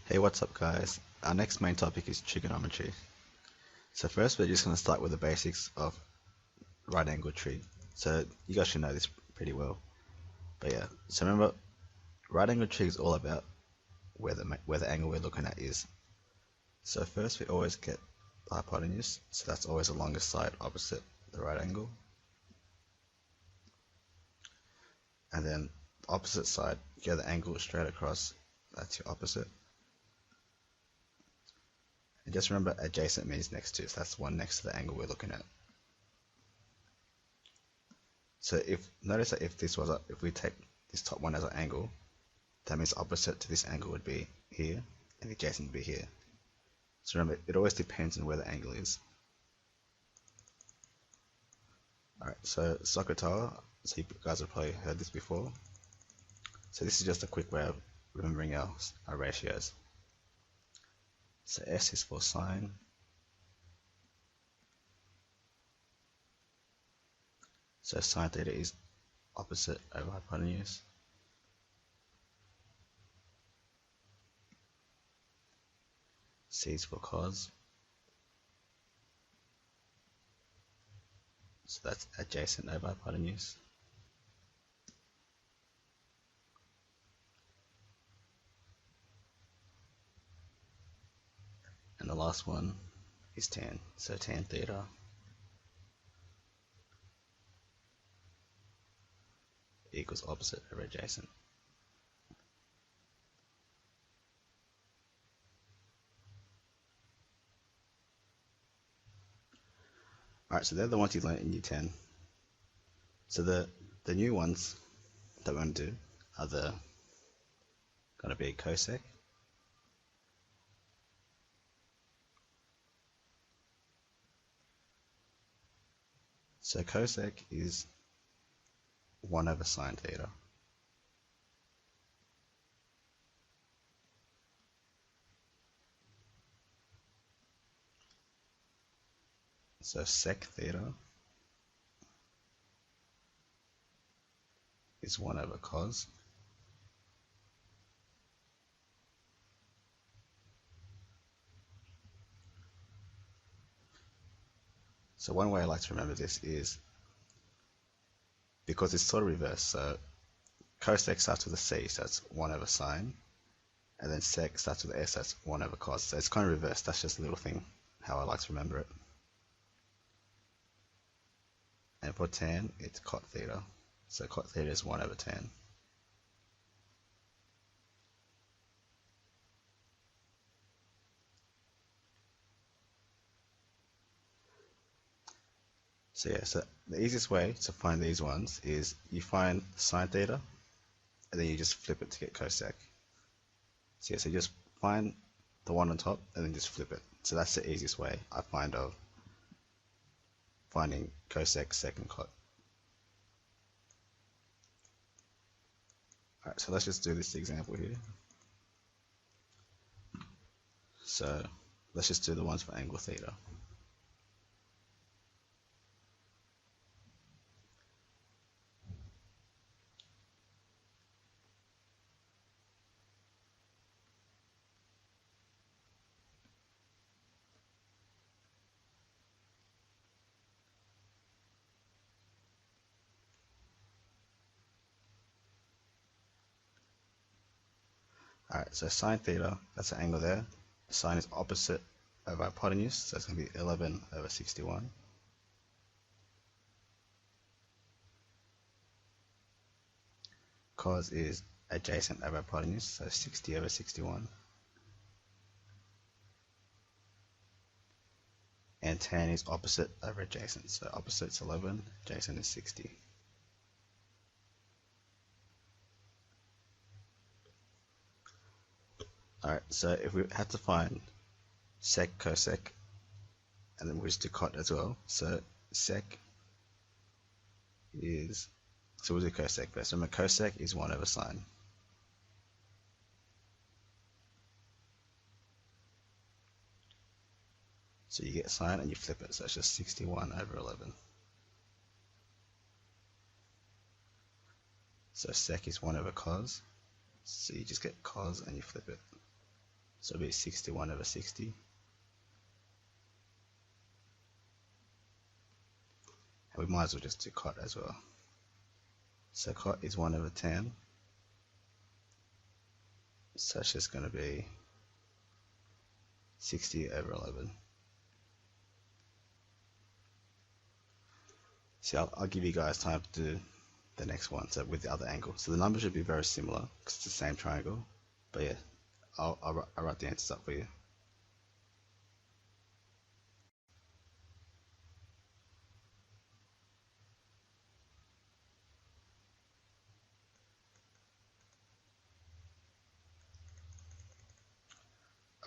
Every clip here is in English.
Hey, what's up guys? Our next main topic is trigonometry. So first we're just going to start with the basics of right angle trig. So you guys should know this pretty well. But yeah, so remember, right angle trig is all about where the angle we're looking at is. So first we always get the hypotenuse, so that's always the longest side opposite the right angle. And then the opposite side, you get the angle straight across, that's your opposite. And just remember adjacent means next to, so that's the one next to the angle we're looking at. So notice that if we take this top one as an angle, that means opposite to this angle would be here, and the adjacent would be here. So remember, it always depends on where the angle is. Alright, so SOHCAHTOA, so you guys have probably heard this before. So this is just a quick way of remembering our ratios. So S is for sine. So sine theta is opposite over hypotenuse. C is for cos. So that's adjacent over hypotenuse. And the last one is tan. So tan theta equals opposite over adjacent. Alright, so they're the ones you learned in Year 10. So the new ones that we're going to do are going to be cosec, so cosec is 1 over sine theta. So sec theta is 1 over cos. So one way I like to remember this is, because it's sort of reverse, so cosec starts with a c, so that's 1 over sine, and then sec starts with s, that's 1 over cos. So it's kind of reversed, that's just a little thing, how I like to remember it. And for tan, it's cot theta. So cot theta is 1 over tan. So yeah, so the easiest way to find these ones is you find sine theta, and then you just flip it to get cosec. So yeah, so just find the one on top, and then just flip it. So that's the easiest way I find of finding cosec, sec, and cot. Alright, so let's just do this example here. So let's just do the ones for angle theta. Alright, so sine theta, that's the angle there. Sine is opposite over hypotenuse, so it's going to be 11 over 61. Cos is adjacent over hypotenuse, so 60 over 61. And tan is opposite over adjacent, so opposite's 11, adjacent is 60. Alright, so if we had to find sec, cosec, and then we'll just do cot as well. So sec is, so we'll do cosec first. Remember, cosec is 1 over sine. So you get sine and you flip it, so it's just 61 over 11. So sec is 1 over cos, so you just get cos and you flip it. So it'll be 61 over 60. And we might as well just do cot as well. So cot is 1 over 10. So it's just going to be 60 over 11. So I'll give you guys time to do the next one, so with the other angle. So the numbers should be very similar because it's the same triangle. But yeah, I'll write the answers up for you.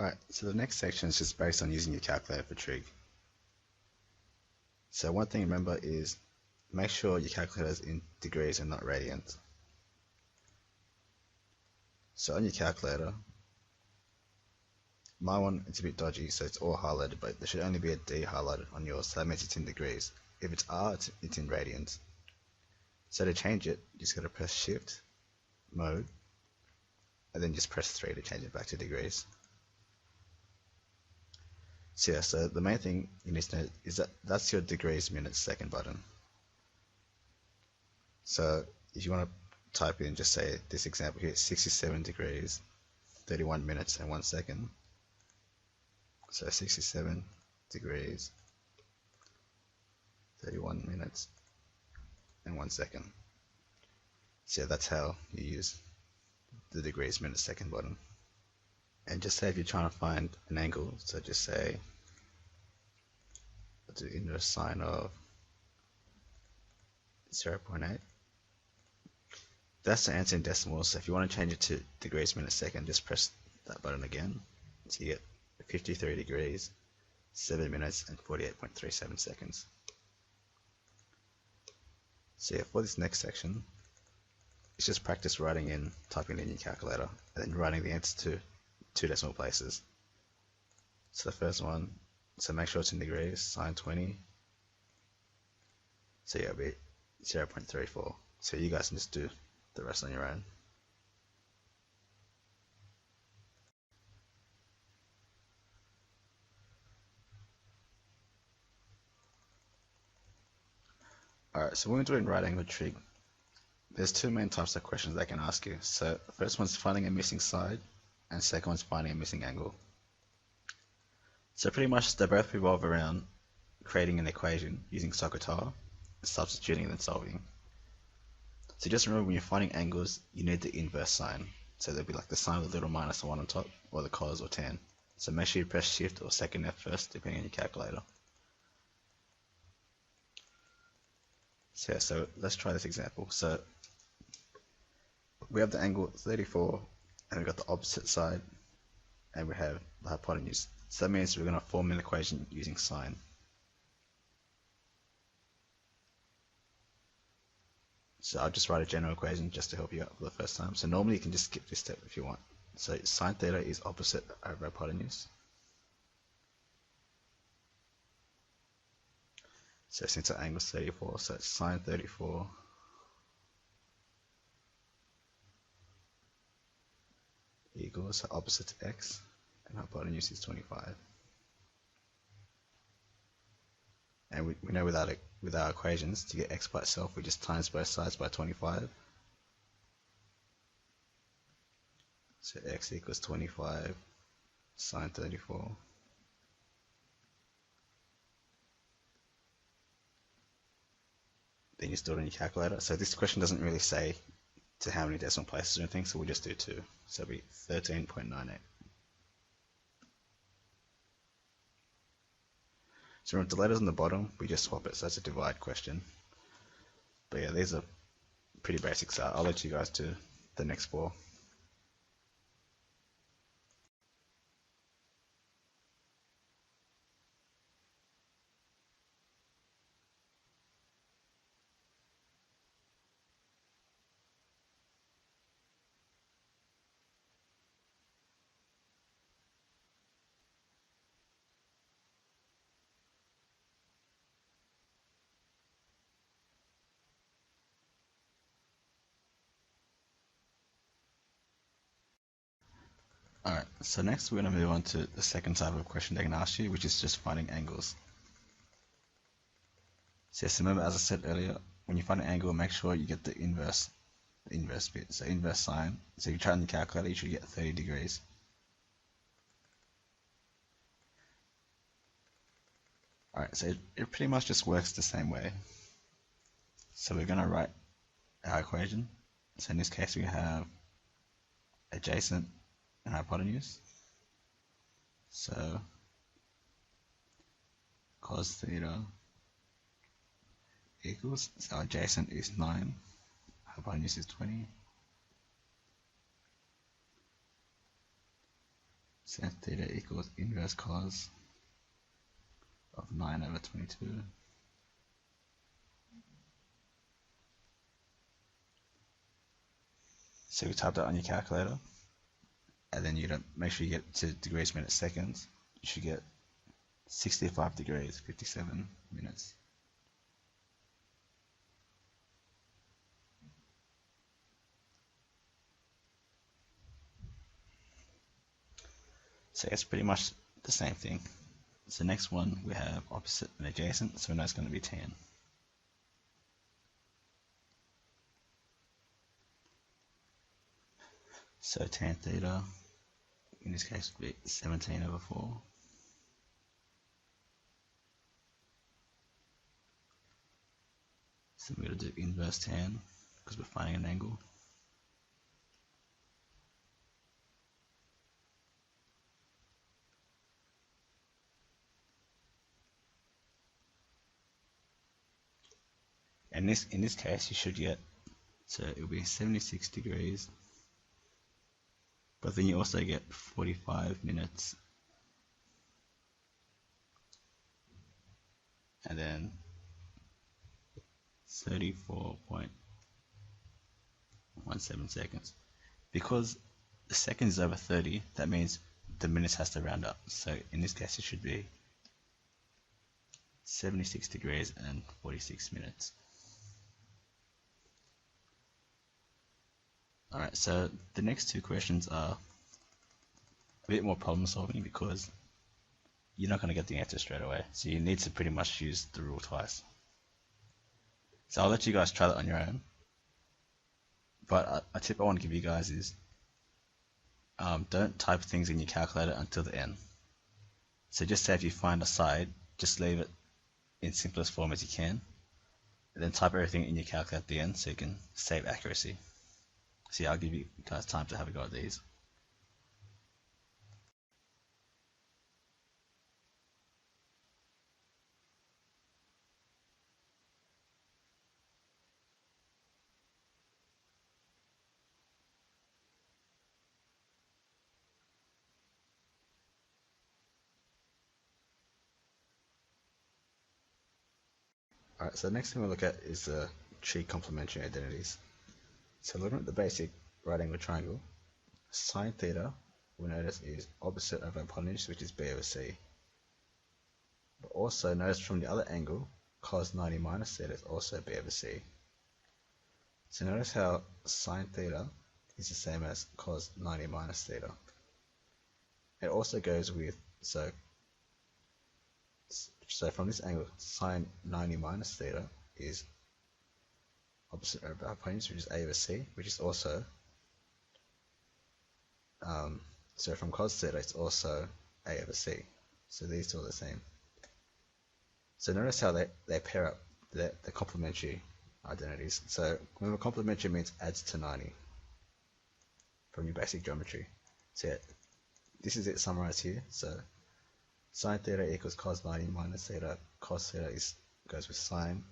Alright, so the next section is just based on using your calculator for trig. So one thing to remember is make sure your calculator is in degrees and not radians. So on your calculator, my one it's a bit dodgy, so it's all highlighted, but there should only be a D highlighted on yours, so that means it's in degrees. If it's R, it's in radians. So to change it, you just gotta press Shift, Mode, and then just press 3 to change it back to degrees. So yeah, so the main thing you need to know is that that's your degrees, minutes, second button. So if you want to type in, just say this example here, 67 degrees, 31 minutes and 1 second. So 67 degrees, 31 minutes and 1 second. So yeah, that's how you use the degrees, minutes, second button. And just say if you're trying to find an angle, so just say do inverse sine of 0.8. That's the answer in decimals, so if you want to change it to degrees, minutes, second, just press that button again. So you get 53 degrees, 7 minutes and 48.37 seconds. So yeah, for this next section, it's just practice typing in your calculator, and then writing the answer to 2 decimal places. So the first one, so make sure it's in degrees, sine 20. So yeah, it'll be 0.34. So you guys can just do the rest on your own. Alright, so when we're doing right angle trig, there's 2 main types of questions they can ask you. So the first one's finding a missing side, and second one's finding a missing angle. So pretty much they both revolve around creating an equation using SOHCAHTOA, substituting and then solving. So just remember, when you're finding angles, you need the inverse sign. So there'll be like the sign of the little minus the one on top, or the cos or tan. So make sure you press Shift or second F first, depending on your calculator. So yeah, so let's try this example. So we have the angle 34, and we've got the opposite side, and we have the hypotenuse. So that means we're going to form an equation using sine. So I'll just write a general equation just to help you out for the first time. So normally you can just skip this step if you want. So sine theta is opposite over hypotenuse. So since our angle is 34, so it's sine 34 equals opposite to x, and hypotenuse is 25. And we know with our equations, to get x by itself, we just times both sides by 25. So x equals 25 sine 34. Then you store it in your calculator. So this question doesn't really say to how many decimal places or anything, so we'll just do 2. So it'll be 13.98. So remember, the letters on the bottom, we just swap it, so that's a divide question. But yeah, these are pretty basic, so I'll let you guys do the next 4. Alright, so next we're going to move on to the second type of question they can ask you, which is just finding angles. So yes, remember as I said earlier, when you find an angle, make sure you get the inverse bit, so inverse sine. So if you try on your calculator, you should get 30 degrees. Alright, so it pretty much just works the same way. So we're going to write our equation. So in this case we have adjacent and hypotenuse. So cos theta equals, so adjacent is 9, hypotenuse is 20. Sin theta equals inverse cos of 9 over 22. So you type that on your calculator, and then you make sure you get to degrees, minutes, seconds. You should get 65 degrees, 57 minutes. So it's pretty much the same thing. So next one we have opposite and adjacent, so we know it's going to be tan. So tan theta, in this case, would be 17 over 4. So we're going to do inverse tan, because we're finding an angle. And in this case, you should get, so it will be 76 degrees, but then you also get 45 minutes, and then 34.17 seconds. Because the second is over 30, that means the minutes has to round up. So in this case, it should be 76 degrees and 46 minutes. Alright, so the next two questions are a bit more problem solving because you're not going to get the answer straight away. So you need to pretty much use the rule twice. So I'll let you guys try that on your own. But a tip I want to give you guys is don't type things in your calculator until the end. So just say if you find a side, just leave it in simplest form as you can, and then type everything in your calculator at the end so you can save accuracy. So yeah, I'll give you guys time to have a go at these. Alright, so the next thing we'll look at is the trig complementary identities. So looking at the basic right angle triangle, sine theta, we notice is opposite of hypotenuse, which is b over c. But also notice from the other angle, cos 90 minus theta is also b over c. So notice how sine theta is the same as cos 90 minus theta. It also goes with, so from this angle, sine 90 minus theta is opposite of hypotenuse, which is a over c, which is also, so from cos theta, it's also a over c. So these two are the same. So notice how they pair up the complementary identities. So remember, complementary means adds to 90 from your basic geometry. So yeah, this is it summarized here. So sine theta equals cos 90 minus theta. Cos theta goes with sine.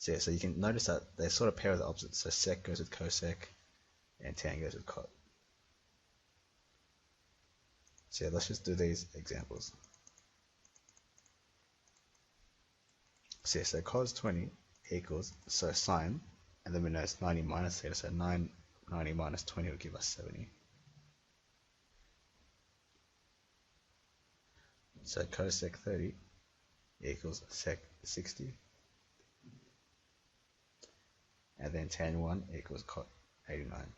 So yeah, so you can notice that they sort of pair the opposites. So sec goes with cosec, and tan goes with cot. So yeah, let's just do these examples. So yeah, so cos 20 equals, so sine, and then we know it's 90 minus theta, so 90 minus 20 will give us 70. So cosec 30 equals sec 60, and then tan 1 equals cot 89.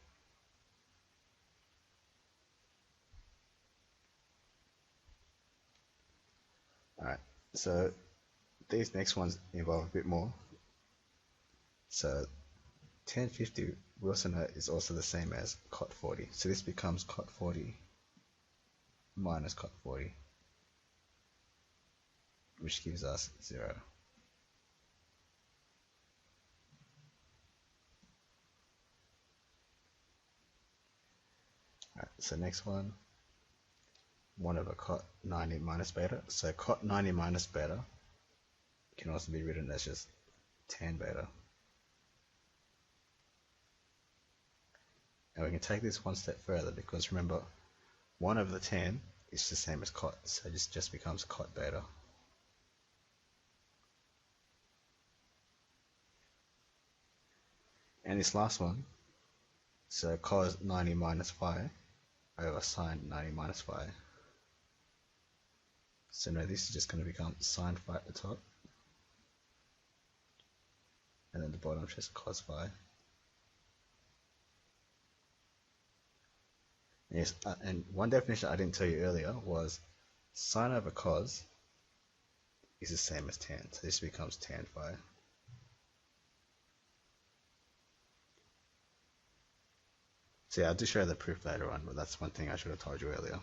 So these next ones involve a bit more. So tan 50 we also know is also the same as cot 40. So this becomes cot 40 minus cot 40, which gives us 0. Alright, so next one, 1 over cot 90 minus beta. So cot 90 minus beta can also be written as just tan beta. And we can take this one step further because remember, 1 over the tan is the same as cot, so this just becomes cot beta. And this last one, so cos 90 minus phi over sine 90 minus phi. So now this is just going to become sine phi at the top, and then the bottom is just cos phi. Yes, and one definition I didn't tell you earlier was sine over cos is the same as tan, so this becomes tan phi. So yeah, I'll just show you the proof later on, but that's one thing I should have told you earlier.